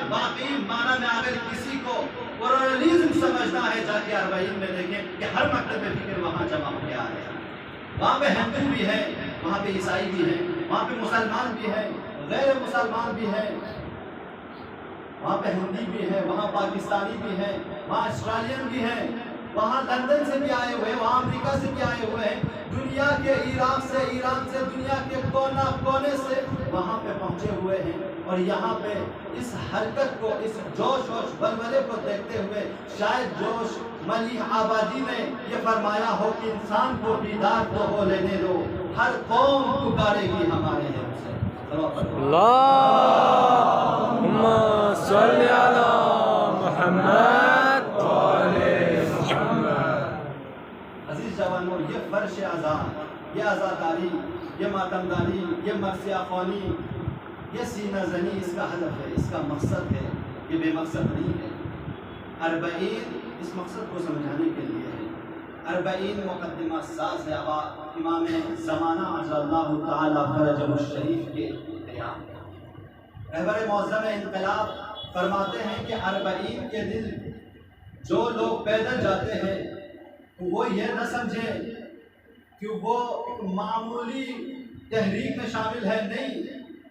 باقی معنی میں اگر کسی کو پلورلزم سمجھنا ہے، جا کے 40 میں دیکھیں کہ ہر مکتب فکر وہاں جمع ہو کے آ رہے ہیں۔ وہاں پہ ہندو بھی ہے، وہاں پہ عیسائی بھی ہے، وہاں پہ مسلمان بھی ہے، غیر مسلمان بھی ہے، وہاں پہ ہندی بھی ہے، وہاں پاکستانی بھی ہے، وہاں آسٹریلین بھی ہے، وہاں لندن سے بھی آئے ہوئے ہیں، وہاں امریکہ سے بھی آئے ہوئے ہیں، دنیا کے عراق سے، ایران سے، دنیا کے کونا کونے سے وہاں پہ پہنچے ہوئے ہیں۔ اور یہاں پہ اس حرکت کو، اس جوش و ولولے کو دیکھتے ہوئے شاید جوش ملیح آبادی نے یہ فرمایا ہو کہ انسان کو بیدار تو ہو لینے دو، ہر قوم پکارے گی ہمارے ہیں اسے۔ اللہم صلی علی محمد عزیز جوانوں، یہ فرش آزاد، یہ آزاداری، یہ ماتمداری، یہ مرثیہ خوانی، یہ سینہ زنی اس کا ہدف ہے، اس کا مقصد ہے، یہ بے مقصد نہیں ہے۔ 40 اس مقصد کو سمجھانے کے لیے ہے۔ 40 مقدمہ ساز ہے امام زمانہ عجل اللہ تعالی فرجہ الشریف کے قیام۔ رہبر معظم انقلاب فرماتے ہیں کہ 40 کے دن جو لوگ پیدل جاتے ہیں وہ یہ نہ سمجھیں کہ وہ ایک معمولی تحریک میں شامل ہے، نہیں،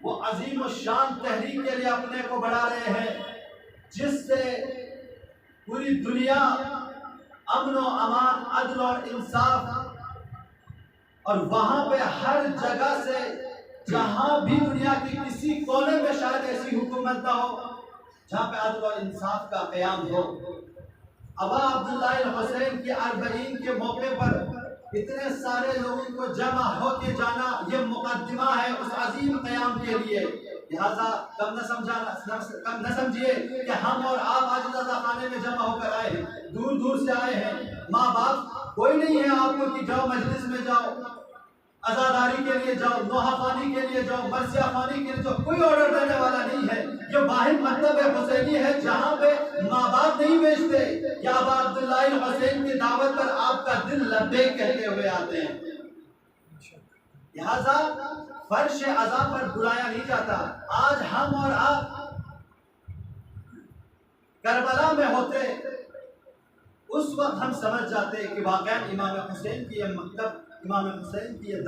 وہ عظیم الشان تحریک کے لیے اپنے کو بڑھا رہے ہیں، جس سے پوری دنیا امن و امان، عدل اور انصاف، اور وہاں پہ ہر جگہ سے، جہاں بھی دنیا کے کسی کونے میں شاید ایسی حکومت نہ ہو جہاں پہ عدل اور انصاف کا قیام ہو۔ ابا عبداللہ الحسین کی 40 کے موقع پر اتنے سارے لوگوں کو جمع ہو کے جانا یہ مقدمہ ہے اس عظیم قیام کے لیے۔ لہذا کم نہ سمجھیے کہ ہم اور آپ آج رضا خانے میں جمع ہو کر آئے ہیں، دور دور سے آئے ہیں، ماں باپ کوئی نہیں ہے آپ کو کہ جاؤ مجلس میں جاؤ، عزاداری کے لیے جاؤ، نوحہ خوانی کے لیے جاؤ، مرثیہ خوانی کے لیے جاؤ، کوئی آرڈر دینے والا نہیں ہے۔ یہ واحد مکتب حسینی ہے جہاں پہ ماں باپ نہیں بیچتے، یا ابا عبداللہ الحسین کی دعوت پر آپ کا دل لبیک کہتے ہوئے آتے ہیں۔ لہذا فرش عزا پر بلایا نہیں جاتا۔ آج ہم اور آپ کربلا میں ہوتے اس وقت ہم سمجھ جاتے کہ واقعا امام حسین کی یہ مکتب، امام حسین کی یہ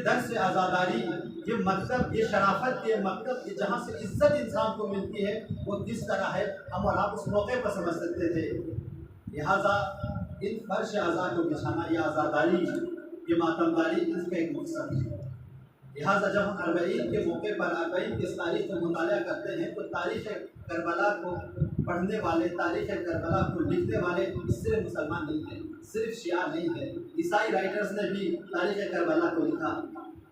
درس آزاداری، یہ مکتب، یہ شرافت، یہ مکتب، یہ جہاں سے عزت انسان کو ملتی ہے وہ کس طرح ہے، ہم اور آپ اس موقع پر سمجھ سکتے تھے۔ لہذا ان فرش عزا کو بچھانا، یہ آزاداری، یہ ماتمداری، اس کا ایک مقصد ہے۔ لہٰذا جب ہم 40 کے موقع پر 40 کی اس تاریخ کا مطالعہ کرتے ہیں تو تاریخ کربلا کو پڑھنے والے، تاریخ کربلا کو لکھنے والے صرف مسلمان نہیں ہیں، صرف شیعہ نہیں ہیں، عیسائی رائٹرز نے بھی تاریخ کربلا کو لکھا،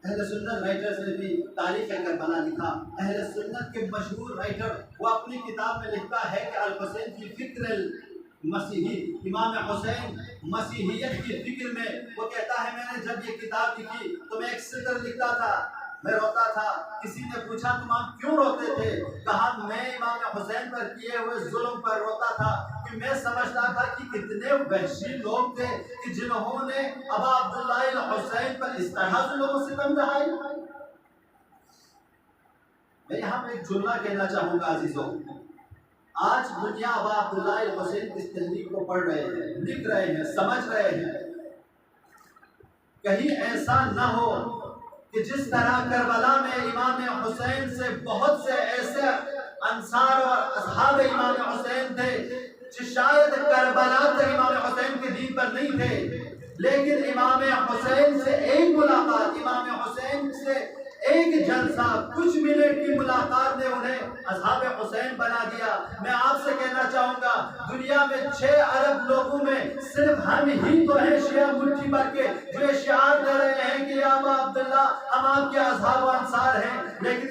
اہل سنت رائٹرز نے بھی تاریخ کربلا لکھا۔ اہل سنت کے مشہور رائٹر وہ اپنی کتاب میں لکھتا ہے کہ الحسین کی فکر مسیحی، امام حسین مسیحیت کی فکر میں، وہ کہتا ہے میں نے جب یہ کتاب لکھی تو میں ایک سطر لکھتا تھا، میں روتا تھا، کسی نے پوچھا تم آپ کیوں روتے تھے؟ کہا میں امام حسین پر کیے ہوئے ظلم پر روتا تھا کہ میں سمجھتا تھا کہ کتنے وحشی لوگ تھے کہ جنہوں نے ابا عبداللہ الحسین پر اس طرح ظلم و ستم ڈھائے۔ میں یہاں پہ ایک جملہ کہنا چاہوں گا عزیزوں، آج دنیا ابا عبداللہ الحسین کی اس تحریک کو پڑھ رہے ہیں، لکھ رہے ہیں، سمجھ رہے ہیں، کہیں ایسا نہ ہو کہ جس طرح کربلا میں امام حسین سے بہت سے ایسے انصار اور اصحاب امام حسین تھے جو شاید کربلا تک امام حسین کے دین پر نہیں تھے، لیکن امام حسین سے ایک ملاقات، امام حسین سے ایک جلسہ، کچھ منٹ کی ملاقات نے انہیں اصحاب حسین بنا دیا۔ میں آپ سے کہنا چاہوں گا دنیا میں 6 ارب لوگوں میں صرف ہم ہی تو ہیں شیعہ مٹھی بھر کے جو یہ شعار دے رہے ہیں کہ یا ابا عبداللہ ہم آپ کے اصحاب و انصار ہیں، لیکن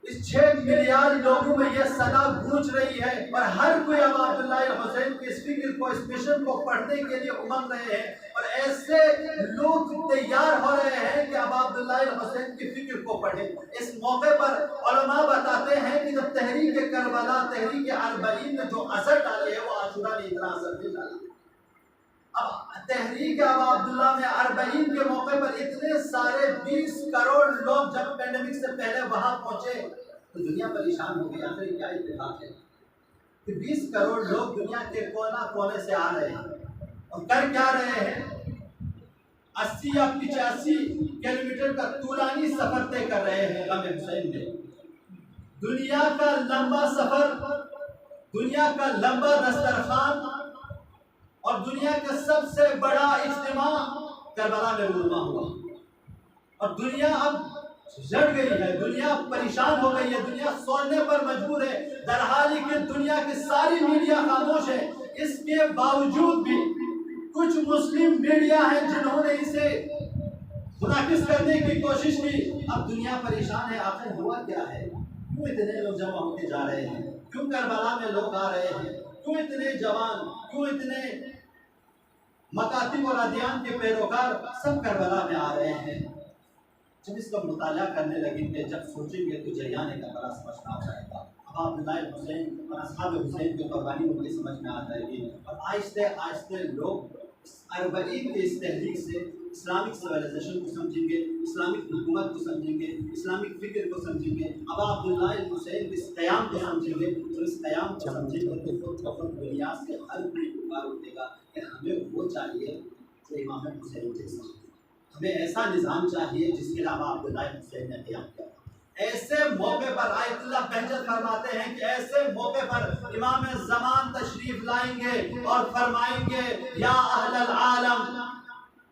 اس 6 ملیار لوگوں میں یہ صدا گونج رہی ہے اور ہر کوئی ابا عبداللہ الحسین کی اس فکر کو، اس مشن کو پڑھنے کے لیے امنگ رہے ہیں، اور ایسے لوگ تیار ہو رہے ہیں کہ ابا عبداللہ الحسین کی فکر کو پڑھیں۔ اس موقع پر علماء بتاتے ہیں کہ جب تحریک کربلا، تحریک 40 نے جو اثر ڈالی ہے وہ عاشورہ نے اتنا اثر نہیں ڈالا۔ اب تحریک ابا عبداللہ میں 40 کے موقع پر اتنے سارے 20 کروڑ لوگ جب پینڈیمک سے پہلے وہاں پہنچے تو دنیا پریشان ہو گئی. آخر کیا اتفاق ہے کہ 20 کروڑ لوگ دنیا کے کونا کونے سے آ رہے ہیں اور کر کیا رہے ہیں؟ 80 یا 85 کلومیٹر کا طولانی سفر طے کر رہے ہیں غم حسین میں. دنیا کا لمبا سفر، دنیا کا لمبا دسترخوان اور دنیا کا سب سے بڑا اجتماع کربلا میں رونما ہوا. اور دنیا اب جڑ گئی ہے، دنیا پریشان ہو گئی ہے، دنیا سوچنے پر مجبور ہے. درحال کہ دنیا کی ساری میڈیا خاموش ہے، اس کے باوجود بھی کچھ مسلم میڈیا ہیں جنہوں نے اسے منعکس کرنے کی کوشش کی. اب دنیا پریشان ہے. آخر ہوا کیا ہے؟ کیوں اتنے لوگ جمع ہوتے جا رہے ہیں؟ کیوں کربلا میں لوگ آ رہے ہیں؟ کیوں اتنے جوان، کیوں اتنے مکاتب اور ادیان کے پیروکار سب کربلا میں آ رہے ہیں؟ جب اس کا مطالعہ کرنے لگیں گے، جب سوچیں گے تو جریان کربلا سمجھ میں آ جائے گا. اب عبداللہ حسین اور اصحاب حسین کی قربانی مجھے سمجھ میں آ جائے گی. اور آہستہ آہستہ لوگ اربعین کی اس تحریک سے اسلامک سویلائزیشن کو سمجھیں گے، اسلامک حکومت کو سمجھیں گے، اسلامک فکر کو سمجھیں گے. اب عبداللہ حسین اس قیام کو سمجھیں گے. تو اس قیام کو سمجھیں گے تو خود دنیا سے ہر کوئی پکار اٹھے گا کہ ہمیں وہ چاہیے جو امام حسین جیسا. ہمیں ایسا نظام چاہیے جس کے علاوہ عبداللہ حسین نے قیام کیا. ایسے موقع پر آیت اللہ بہجت فرماتے ہیں کہ ایسے موقع پر امام زمان تشریف لائیں گے اور فرمائیں گے یا اہل العالم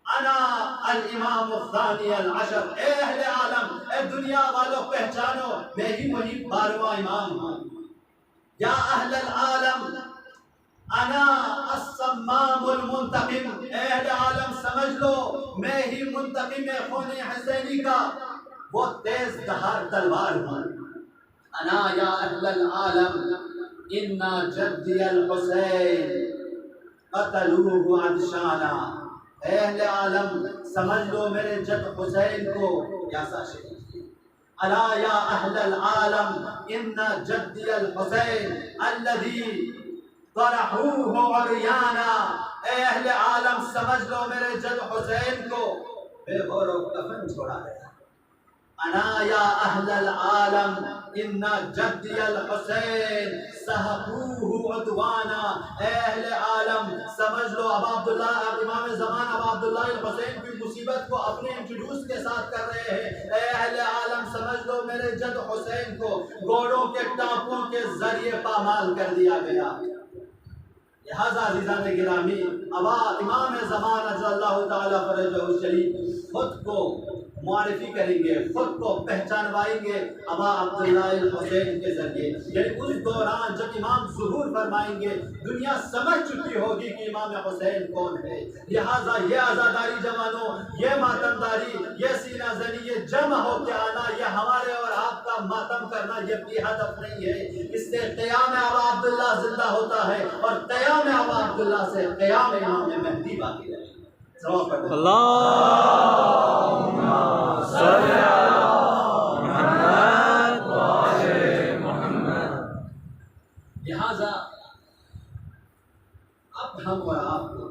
انا الامام الثانی العشر. اے اہل عالم، اے دنیا والوں، پہچانو میں ہی وہی 12واں امام ہوں. یا اہل العالم انا الصمام المنتقم. اے اہل عالم سمجھ لو میں ہی منتقم خون حسینی کا وہ تیز دھار تلوار ہوں. انا یا اہل العالم انا جدی الحسین قتلوه عطشانا. اے اہل عالم سمجھ لو میرے جد حسین کو پیاسا شہید. الا یا اہل العالم ان جدی الحسین الذي طرحوه عریانا. اے اہل عالم سمجھ لو میرے جد حسین کو بے غور و کفن چھوڑا گیا. انا یا اہل العالم ان جدی الحسین سحقوه عدوانا. اے اہل عالم سمجھ لو اب عبداللہ امام زمان اب عبداللہ الحسین کی مصیبت کو اپنے انٹروڈیوس کے ساتھ کر رہے ہیں. اے اہل عالم سمجھ لو میرے جد حسین کو گھوڑوں کے ٹانپوں کے ذریعے پامال کر دیا گیا. لہذا عزیزان گرامی اب امام زمان رضی اللہ تعالیٰ فرجہ الشریف خود کو معرفی کریں گے، خود کو پہچانوائیں گے ابا عبداللہ الحسین کے ذریعے. یعنی اس دوران جب امام ظہور فرمائیں گے دنیا سمجھ چکی ہوگی کہ امام حسین کون ہے. لہٰذا یہ عزاداری جوانوں، یہ ماتمداری، یہ سینہ زنی، یہ جمع ہو کے آنا، یہ ہمارے اور آپ کا ماتم کرنا یہ بھی ہدف نہیں ہے. اس سے قیام ابا عبداللہ زندہ ہوتا ہے اور قیام ابا عبداللہ سے قیام امام مہدی باقی رہے. اللہم صلی علی محمد وآل محمد. لہذا اب ہم اور آپ کو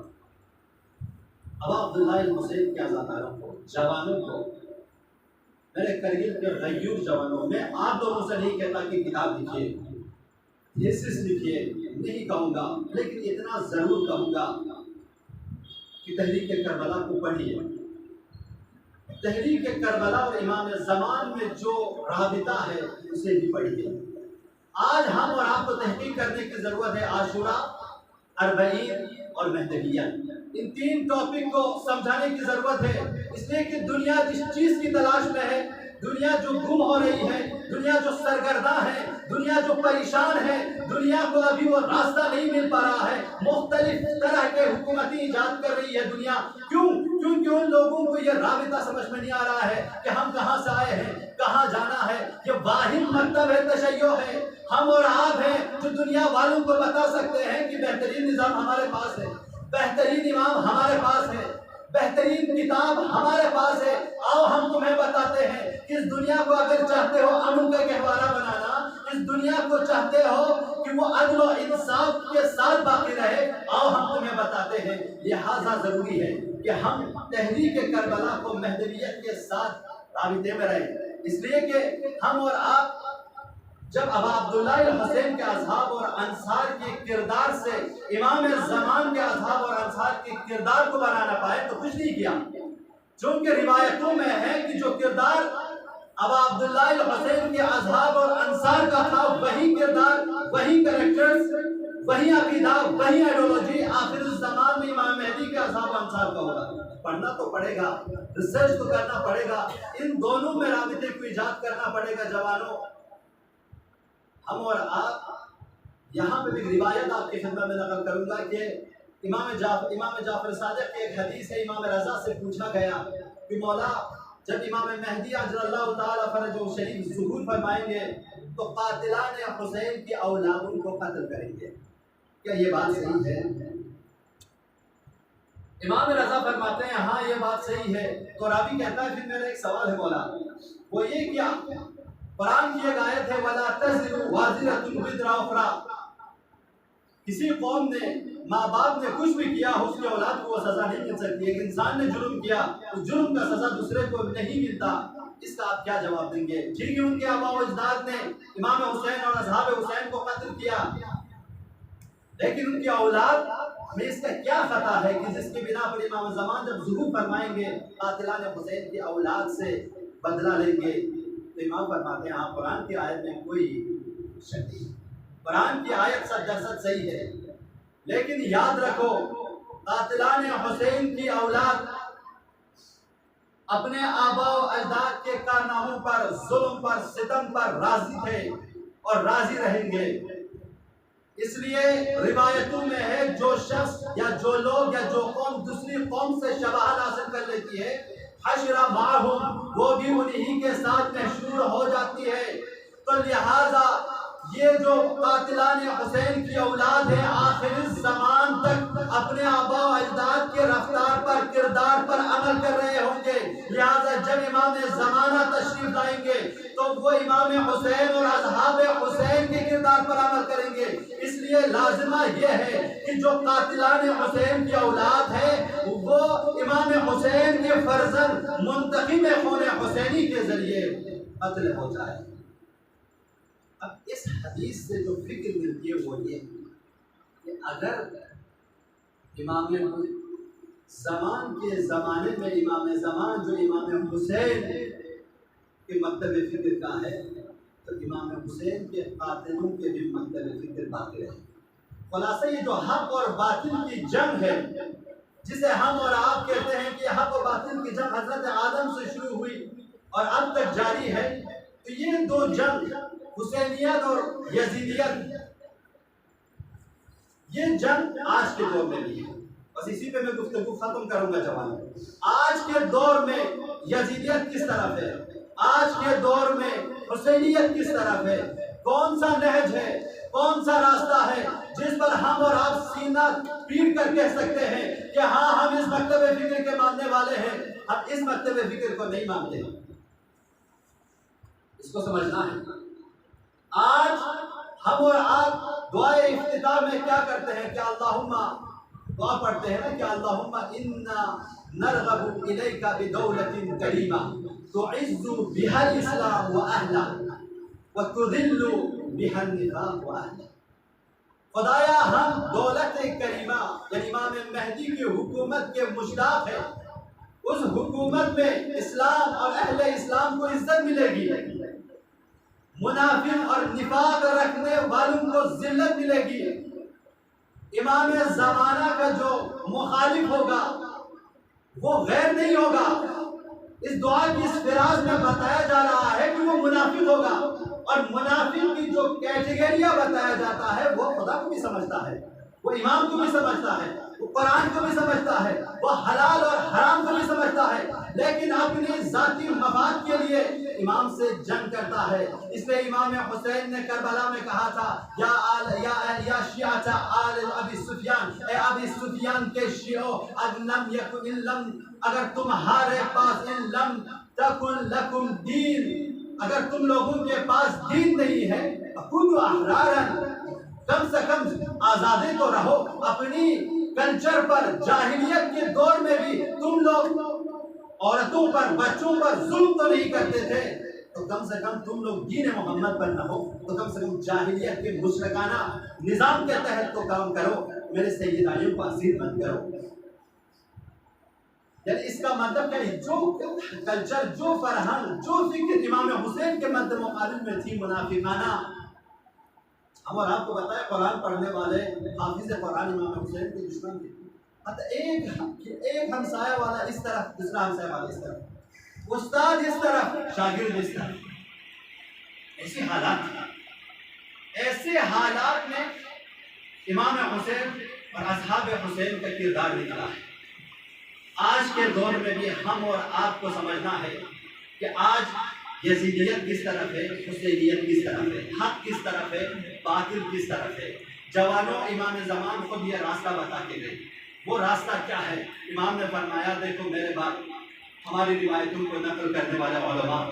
ابا عبداللہ الحسین کے عزاداروں کو، جوانوں کو، میرے قریب کے غیور جوانوں، میں آپ لوگوں سے نہیں کہتا کہ کتاب لکھیے، تھیسس لکھیے، نہیں کہوں گا، لیکن اتنا ضرور کہوں گا کہ تحریک کربلا کو پڑھیے. تحریک کربلا اور امام زمان میں جو رابطہ ہے اسے بھی پڑھیے. آج ہم اور آپ کو تحقیق کرنے کی ضرورت ہے. عاشورہ، اربعین اور مہدویہ، ان تین ٹاپک کو سمجھانے کی ضرورت ہے. اس لیے کہ دنیا جس چیز کی تلاش میں ہے، دنیا جو گم ہو رہی ہے، دنیا جو سرگرداں ہے، دنیا جو پریشان ہے، دنیا کو ابھی وہ راستہ نہیں مل پا رہا ہے. مختلف طرح کے حکومتی ایجاد کر رہی ہے دنیا. کیونکہ ان لوگوں کو یہ رابطہ سمجھ میں نہیں آ رہا ہے کہ ہم کہاں سے آئے ہیں، کہاں جانا ہے. یہ واحد مکتب ہے، تشیع ہے. ہم اور آپ ہیں جو دنیا والوں کو بتا سکتے ہیں کہ بہترین نظام ہمارے پاس ہے، بہترین امام ہمارے پاس ہے، بہترین کتاب ہمارے پاس ہے. آؤ ہم تمہیں بتاتے ہیں کہ اس دنیا کو اگر چاہتے ہو امن کا گہوارہ بنانا، اس دنیا کو چاہتے ہو کہ وہ عدل و انصاف کے ساتھ باقی رہے، آؤ ہم تمہیں بتاتے ہیں. لہذا ضروری ہے کہ ہم تحریک کربلا کو مہدویت کے ساتھ رابطے میں رہیں. اس لیے کہ ہم اور آپ جب ابا عبداللہ الحسین کے اصحاب اور انصار کے کردار سے امام زمان کے اصحاب اور انصار کے کردار کو بنانا پائے تو کچھ نہیں کیا، چونکہ روایتوں میں ہے کہ جو کردار ابا عبداللہ الحسین کے اصحاب اور انصار کا تھا وہی کردار، وہی کریکٹرز، وہی عقیدہ، وہی آئیڈیولوجی آخر الزمان میں امام مہدی کے اصحاب و انصار کا ہوگا۔ پڑھنا تو پڑے گا، ریسرچ تو کرنا پڑے گا، ان دونوں میں رابطے کو ایجاد کرنا پڑے گا۔ جوانوں، ہم اور آپ یہاں پہ ایک روایت آپ کی خدمت میں نقل کروں گا کہ امام جعفر صادق کی ایک حدیث ہے، امام رضا سے پوچھا گیا کہ مولا جب امام مہدی عجل اللہ تعالیٰ فرجہ شریف ظہور فرمائیں گے تو قاتلان حسین کی اولادوں کو قتل کریں گے، کیا یہ بات صحیح ہے؟ امام رضا فرماتے ہیں ہاں یہ بات صحیح ہے۔ تو راوی کہتا ہے پھر میرا ایک سوال ہے مولا، وہ یہ کیا قرآن کی ایک آیت ہے وَلَا تَزِرُ وَازِرَةٌ وِزْرَ أُخْرَىٰ، کسی قوم نے ماں باپ نے کچھ بھی کیا اس کی اولاد کو وہ سزا نہیں مل سکتی، ایک انسان نے جرم کیا اس جرم کا سزا دوسرے کو نہیں ملتا، اس کا آپ کیا جواب دیں گے؟ ٹھیک ہے ان کے آباء و اجداد نے امام حسین اور اصحاب حسین کو قتل کیا، لیکن ان کی اولاد میں اس کا کیا خطا ہے کہ جس کی بنا پر امام زمان جب ظہور فرمائیں گے قاتلان حسین کی اولاد سے بدلہ لیں گے؟ تو امام فرماتے ہیں ہاں قرآن کی آیت میں کوئی شک نہیں، قرآن کی آیت 100% صحیح ہے، لیکن یاد رکھو قاتلان حسین کی اولاد اپنے آباء و اجداد کے کارناموں پر، ظلم پر، ستم پر راضی تھے اور راضی رہیں گے۔ اس لیے روایتوں میں ہے جو شخص یا جو لوگ یا جو قوم دوسری قوم سے شباہت حاصل کر لیتی ہے حشر معہم، وہ بھی انہی کے ساتھ محشور ہو جاتی ہے۔ تو لہذا یہ جو قاتلان حسین کی اولاد ہے آخر الزمان تک اپنے آباء و اجداد کے رفتار پر، کردار پر عمل کر رہے ہوں گے، لہذا جب امام زمانہ تشریف لائیں گے تو وہ امام حسین اور اصحاب حسین کے کردار پر عمل کریں گے۔ اس لیے لازمہ یہ ہے کہ جو قاتلان حسین کی اولاد ہے وہ امام حسین کے فرزند منتقم خون حسینی کے ذریعے قتل ہو جائے۔ اب اس حدیث سے جو فکر ملتی ہے وہ یہ کہ اگر امام زمان کے زمانے میں امام زمان جو امام حسین کے مکتب فکر کا ہے تو امام حسین کے قاتلوں کے بھی مکتب فکر باقی رہے۔ خلاصہ یہ جو حق اور باطل کی جنگ ہے جسے ہم اور آپ کہتے ہیں کہ حق و باطل کی جنگ حضرت آدم سے شروع ہوئی اور اب تک جاری ہے، تو یہ دو جنگ حسینیت اور یزیدیت، یہ جنگ آج کے دور میں بھی ہے۔ بس اسی پہ میں گفتگو ختم کروں گا جوانوں۔ آج کے دور میں یزیدیت کس طرف ہے، آج کے دور میں حسینیت کس طرف ہے، کون سا نہج ہے، کون سا راستہ ہے جس پر ہم اور آپ سینہ پیٹ کر کہہ سکتے ہیں کہ ہاں ہم اس مکتب فکر کے ماننے والے ہیں، ہم اس مکتب فکر کو نہیں مانتے؟ اس کو سمجھنا ہے۔ آج ہم اور آپ دعائے افتتاح میں کیا کرتے ہیں کہ اللہم، دعا پڑھتے ہیں نا کہ اللہم انا نرغب الیک بدولۃ کریمہ تعز بها الاسلام واہلہ وتذل بها النفاق واہلہ۔ خدایا ہم دولت کریمہ یعنی امام مہدی کی حکومت کے مشتاق ہیں، اس حکومت میں اسلام اور اہل اسلام کو عزت ملے گی، منافق اور نفاق رکھنے والوں کو ذلت ملے گی، امام زمانہ کا جو مخالف ہوگا وہ غیر نہیں ہوگا۔ اس دعا کی اس فراز میں بتایا جا رہا ہے کہ وہ منافق ہوگا، اور منافق کی جو کیٹیگریاں بتایا جاتا ہے وہ خدا کو بھی سمجھتا ہے، وہ امام کو بھی سمجھتا ہے، وہ قرآن کو بھی سمجھتا ہے، وہ حلال اور حرام کو بھی سمجھتا ہے، لیکن اپنی ذاتی مفاد کے لیے امام سے جنگ کرتا ہے۔ اس لیے امام حسین نے کربلا میں کہا تھا یا شیعہ آل ابی سفیان، اے ابی سفیان کے شیعوں، اگر تمہارے پاس ان لم تکن لکم دین، اگر تم لوگوں کے پاس دین نہیں ہے، کونوا احرارا، کم سے کم آزادی تو رہو۔ اپنی کلچر پر جاہلیت کے دور میں بھی تم لوگ عورتوں پر، بچوں پر ظلم تو نہیں کرتے تھے، تو کم سے کم تم لوگ دین محمد پر نہ ہو تو کم سے کم جاہلیت کے مشرکانہ نظام کے تحت تو کام کرو، میرے سیدائیوں کو اسیر مت کرو۔ یعنی اس کا مطلب کیا ہے؟ جو کلچر، جو فرہنگ، جو فکر امام حسین کے مد مقابل میں تھی منافقانہ، ہم اور آپ کو بتایا قرآن پڑھنے والے حافظ قرآن امام حسین کے دشمن تھے۔ ایک ہمسایہ والا اس طرف، دوسرا ہمسایہ والا اس طرف، استاد اس طرف، شاگرد اس طرف۔ ایسے حالات میں امام حسین اور اصحاب حسین کا کردار نکلا ہے۔ آج کے دور میں بھی ہم اور آپ کو سمجھنا ہے کہ آج یزیدیت کس طرف ہے، حسینیت کس طرف ہے، حق کس طرف ہے، باطل کس طرف ہے۔ جوانوں، امام زمان خود یہ راستہ بتا کے گئے۔ وہ راستہ کیا ہے؟ امام نے فرمایا دیکھو میرے بعد ہماری روایتوں کو نقل کرنے والے علماء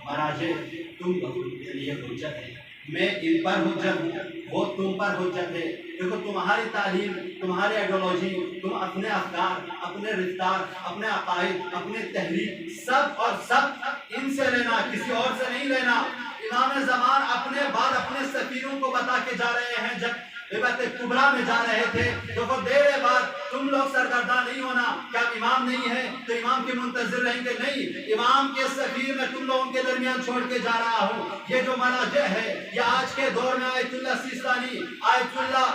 مراجع تم کے لیے حجت ہے، میں ان پر حجت ہوں، وہ تم پر حجت ہے۔ دیکھو تمہاری تعلیم، تمہاری ایڈیالوجی، تم اپنے افکار، اپنے رفتار، اپنے عقائد، اپنے تحریک، سب اور سب ان سے لینا، کسی اور سے نہیں لینا۔ امام زمان اپنے بعد اپنے سفیروں کو بتا کے جا رہے ہیں، جب غیبت کبریٰ میں جا رہے تھے تو وہ دیر بعد تم لوگ سرگرداں نہیں ہونا، کیا امام نہیں ہے تو امام کے منتظر رہیں گے؟ نہیں، امام کے سفیر میں تم لوگوں کے درمیان چھوڑ کے جا رہا ہوں۔ یہ جو مراجع ہے، یہ آج کے دور میں آیت اللہ سیستانی، آیت اللہ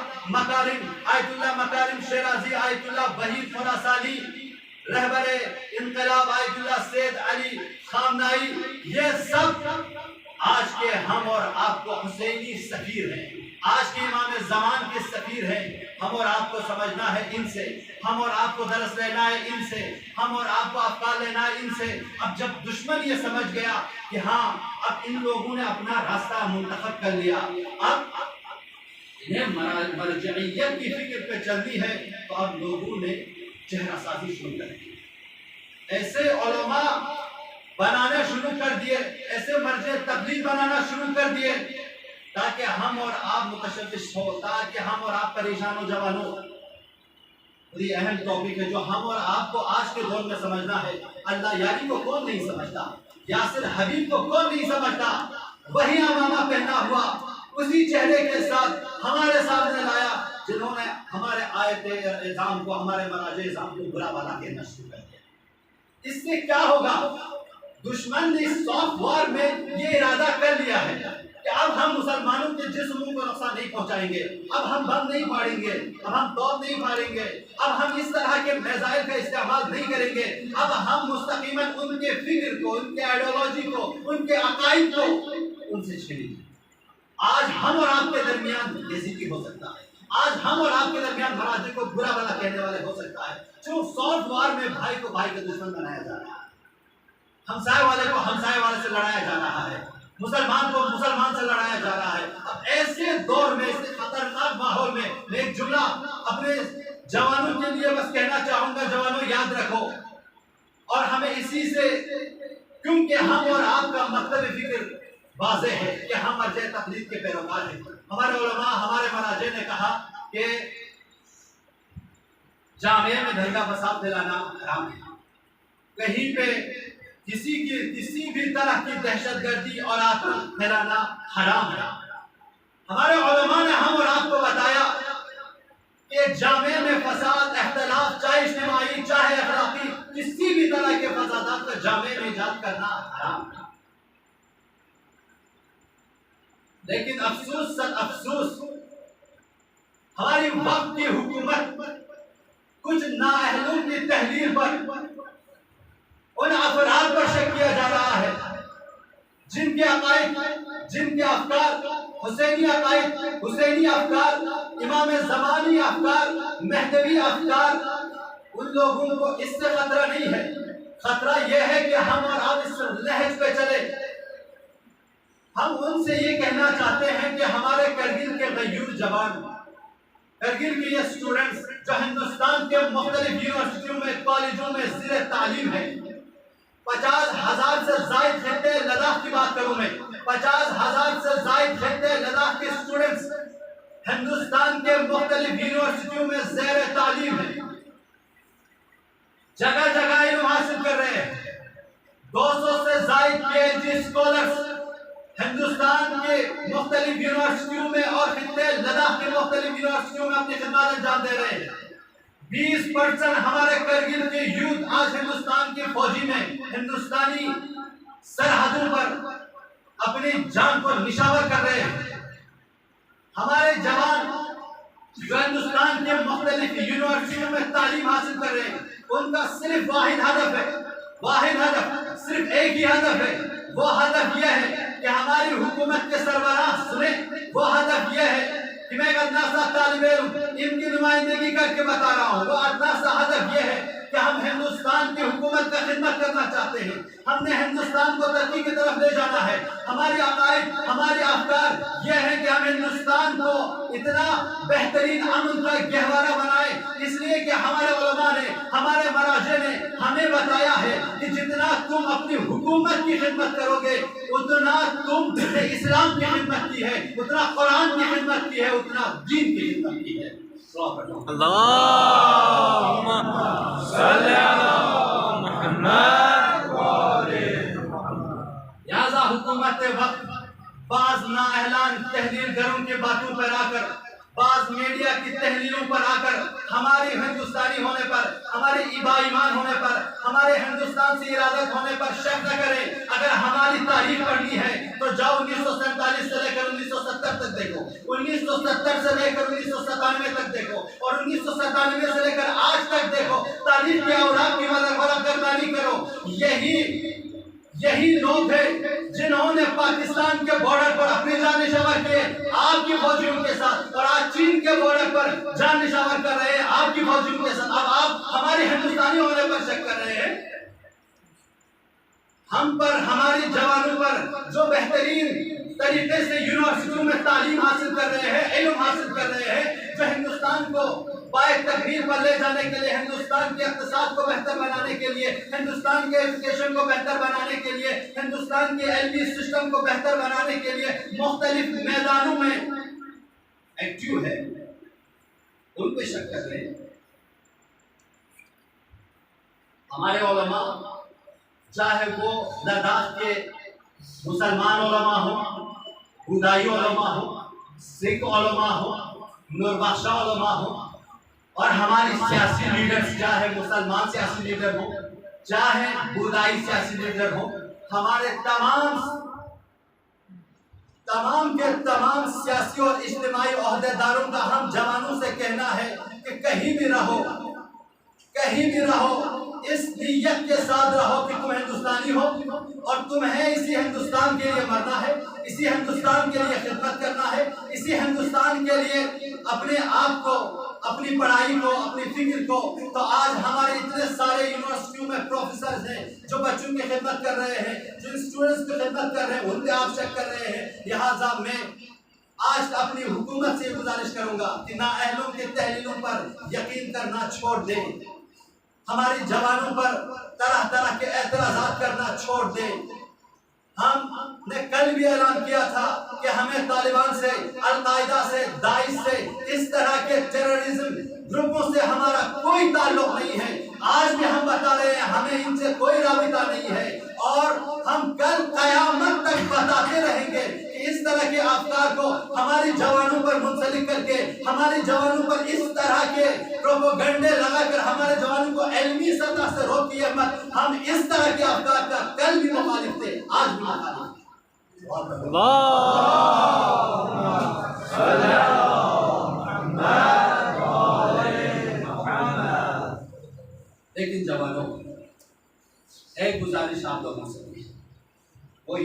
مکارم شیرازی، آیت اللہ بہیر خراسانی، رہبر انقلاب آیت اللہ سید علی خامنائی، یہ سب آج کے ہم اور آپ کو حسینی سفیر ہیں، آج کے امام زمان کے سفیر ہیں۔ ہم اور آپ کو سمجھنا ہے ان سے، ہم اور آپ کو درس لینا ہے ان سے، ہم اور آپ کو افکار لینا ہے ان سے۔ اب جب دشمن یہ سمجھ گیا کہ ہاں اب ان لوگوں نے اپنا راستہ منتخب کر لیا، اب انہیں مرجعیت کی فکر پہ چلنی ہے، تو اب لوگوں نے چہرہ سازی شروع کر دی، ایسے علماء بنانا شروع کر دیے، ایسے مرجع تبلیغ بنانا شروع کر دیے تاکہ ہم اور آپ متشوش ہو، تاکہ ہم اور آپ پریشان ہو۔ جوانوں، یہ اہم ٹاپک ہے جو ہم اور آپ کو آج کے دور میں سمجھنا ہے۔ اللہ یاری کو کون نہیں سمجھتا؟ یاسر حبیب کو کون نہیں سمجھتا؟ وہی امامہ پہنا ہوا، اسی چہرے کے ساتھ ہمارے سامنے لایا جنہوں نے ہمارے آیت اعظام کو، ہمارے مراجع اعظام کو برا بلا کے شروع کر دیا۔ اس سے کیا ہوگا؟ دشمن نے اس سافٹ وار میں یہ ارادہ کر لیا ہے کہ اب ہم مسلمانوں کے جسموں کو نقصان نہیں پہنچائیں گے، اب ہم بم نہیں پھاڑیں گے، اب ہم توپ نہیں ماریں گے، اب ہم اس طرح کے میزائل کا استعمال نہیں کریں گے، اب ہم مستقیماً ان کے فکر کو، ان کے آئیڈیالوجی کو، ان کے عقائد کو ان سے چھینیں گے۔ آج ہم اور آپ کے درمیان یزیدی ہو سکتا ہے، آج ہم اور آپ کے درمیان مراجع کو برا بلا کہنے والے ہو سکتا ہے، جو سافٹ وار میں بھائی کو بھائی کا دشمن بنایا جا رہا ہے، ہمسائے والے کو ہمسائے والے سے لڑایا جا رہا ہے، مسلمان کو مسلمان سے لڑایا جا رہا ہے۔ اب ایسے دور میں، ایسے خطرناک ماحول میں میں ایک جملہ اپنے جوانوں کے لیے بس کہنا چاہوں گا، جوانوں یاد رکھو، اور ہمیں اسی سے، کیونکہ ہم اور آپ کا مطلب فکر واضح ہے کہ ہم مرجع تقلید کے پیروکار ہیں۔ ہمارے علماء، ہمارے مراجع نے کہا کہ جامعہ میں دنگا فساد پھیلانا حرام ہے، کہیں پہ کسی بھی طرح کی دہشت گردی اور آتش پھیلانا حرام ہے۔ ہمارے علماء نے ہم اور آپ کو بتایا کہ جامعہ میں فساد، اختلاف، چاہے اجتماعی چاہے اخلاقی، کسی بھی طرح کے فسادات کا جامعہ میں ایجاد کرنا حرام ہے۔ لیکن افسوس سر افسوس، ہماری وقت کی حکومت کچھ نااہلوں کی تحلیل پر، ان افراد پر شک کیا جا رہا ہے جن کے عقائد، جن کے افکار حسینی عقائد، حسینی افکار، امام زمانی افکار، مہدوی افکار، ان لوگوں کو اس سے خطرہ نہیں ہے۔ خطرہ یہ ہے کہ ہم اور آپ اس نہج پہ چلے۔ ہم ان سے یہ کہنا چاہتے ہیں کہ ہمارے کرگل کے غیور جوان، کرگل کے یہ اسٹوڈنٹس جو ہندوستان کے مختلف یونیورسٹیوں میں، کالجوں میں زیر تعلیم ہیں، 50,000 سے زائد خطے لداخ کی بات کروں میں، 50,000 سے زائد خطے لداخ کے اسٹوڈنٹس ہندوستان کے مختلف یونیورسٹیوں میں زیر تعلیم ہیں، جگہ جگہ علم حاصل کر رہے ہیں، 200 سے زائد PhD اسکالرس ہندوستان کے مختلف یونیورسٹیوں میں اور خطے لداخ کے مختلف یونیورسٹیوں میں اپنی خدمات انجام دے رہے ہیں۔ 20% ہمارے کرگل کے یوتھ آج ہندوستان کے فوجی میں ہندوستانی سرحدوں پر اپنی جان کو نشاور کر رہے ہیں۔ ہمارے جوان جو ہندوستان کے مختلف یونیورسٹیوں میں تعلیم حاصل کر رہے ہیں، ان کا صرف واحد ہدف صرف ایک ہی ہدف ہے۔ وہ ہدف یہ ہے کہ ہماری حکومت کے سربراہ سنیں، وہ ہدف یہ ہے کہ میں ایک ادنا سا طالب علم ان کی نمائندگی کر کے بتا رہا ہوں، وہ ادنا سا ہدف یہ ہے کہ ہم ہندوستان کی حکومت کا خدمت کرنا چاہتے ہیں۔ ہم نے ہندوستان کو ترقی کی طرف لے جانا ہے۔ ہماری عقائد، ہماری افکار یہ ہے کہ ہم ہندوستان کو اتنا بہترین امن کا گہوارہ بنائیں، اس لیے کہ ہمارے علماء نے، ہمارے مراجع نے ہمیں بتایا ہے کہ جتنا تم اپنی حکومت کی خدمت کرو گے، اتنا تم جتنے اسلام کی خدمت کی ہے، اتنا قرآن کی خدمت کی ہے، اتنا دین کی خدمت کی ہے۔ اللہم صلی علی محمد لہذا حکومت وقت بعض نااہلان تحلیل گروں کے باتوں پر آ کر، بعض میڈیا کی تحلیلوں پر آ کر ہماری ہندوستانی ہونے پر، ہمارے ایمان ہونے پر، ہمارے ہندوستان سے ارادت ہونے پر شک نہ کریں۔ اگر ہماری تاریخ پڑھنی ہے تو جاؤ 1947 سے لے کر 1970 تک دیکھو، 1970 سے لے کر 1997 تک دیکھو، اور 1997 سے لے کر آج تک دیکھو۔ تاریخ کے اوراق کی گردانی کرو۔ یہی لوگ ہیں جنہوں نے پاکستان کے بارڈر پر اپنی جان نشاور کیے آپ کی فوجیوں کے ساتھ، اور آج چین کے بارڈر پر جان نشاور کر رہے ہیں آپ کی فوجیوں کے ساتھ۔ اب آپ ہماری ہندوستانی ہونے پر شک کر رہے ہیں۔ ہم پر، ہماری جوانوں پر جو بہترین طریقے سے یونیورسٹیوں میں تعلیم حاصل کر رہے ہیں، علم حاصل کر رہے ہیں، جو ہندوستان کو پائے تقریر پر لے جانے کے لیے، ہندوستان کے اقتصاد کو بہتر بنانے کے لیے، ہندوستان کے ایجوکیشن کو بہتر بنانے کے لیے، ہندوستان کے علمی سسٹم کو بہتر بنانے کے لیے مختلف میدانوں میں ایکٹیو ہے، ان پہ شک کر رہے ہیں۔ ہمارے علماء، چاہے وہ لداخ کے مسلمان علماء ہوں، بدائی علماء ہوں، سکھ علماء ہوں، نوربخشہ علماء ہوں، اور ہماری سیاسی لیڈرز، چاہے مسلمان سیاسی لیڈر ہوں، چاہے بدائی سیاسی لیڈر ہوں، ہمارے تمام کے تمام سیاسی اور اجتماعی عہدیداروں کا ہم جوانوں سے کہنا ہے کہ کہیں بھی رہو، اس نیت کے ساتھ رہو کہ تم ہندوستانی ہو اور تمہیں اسی ہندوستان کے لیے مرنا ہے، اسی ہندوستان کے لیے خدمت کرنا ہے، اسی ہندوستان کے لیے اپنے آپ کو، اپنی پڑھائی کو، اپنی فکر کو۔ تو آج ہمارے اتنے سارے یونیورسٹیوں میں پروفیسرز ہیں جو بچوں کی خدمت کر رہے ہیں، جو اسٹوڈنٹس کی خدمت کر رہے ہیں، ان پہ آپ شک کر رہے ہیں۔ لہٰذا میں آج اپنی حکومت سے گزارش کروں گا کہ نااہلوں کے تحلیلوں پر یقین کرنا چھوڑ دیں، ہماری جوانوں پر طرح طرح کے اعتراضات کرنا چھوڑ دیں۔ ہم نے کل بھی اعلان کیا تھا کہ ہمیں طالبان سے، القاعدہ سے، داعش سے، اس طرح کے ٹیررزم گروپوں سے ہمارا کوئی تعلق نہیں ہے۔ آج بھی ہم بتا رہے ہیں ہمیں ان سے کوئی رابطہ نہیں ہے، اور ہم کل قیامت تک بتاتے رہیں گے کہ اس طرح کے افکار کو ہماری جوانوں پر منسلک کر کے، ہماری جوانوں پر اس طرح کے پروپیگنڈے لگا کر ہمارے جوانوں کو علمی سطح سے روکیے مت۔ ہم اس طرح کے افکار کا کل بھی مخالف تھے، آج بھی مخالف ہیں۔ لیکن جوانوں، ایک گزارش آپ لوگوں سے،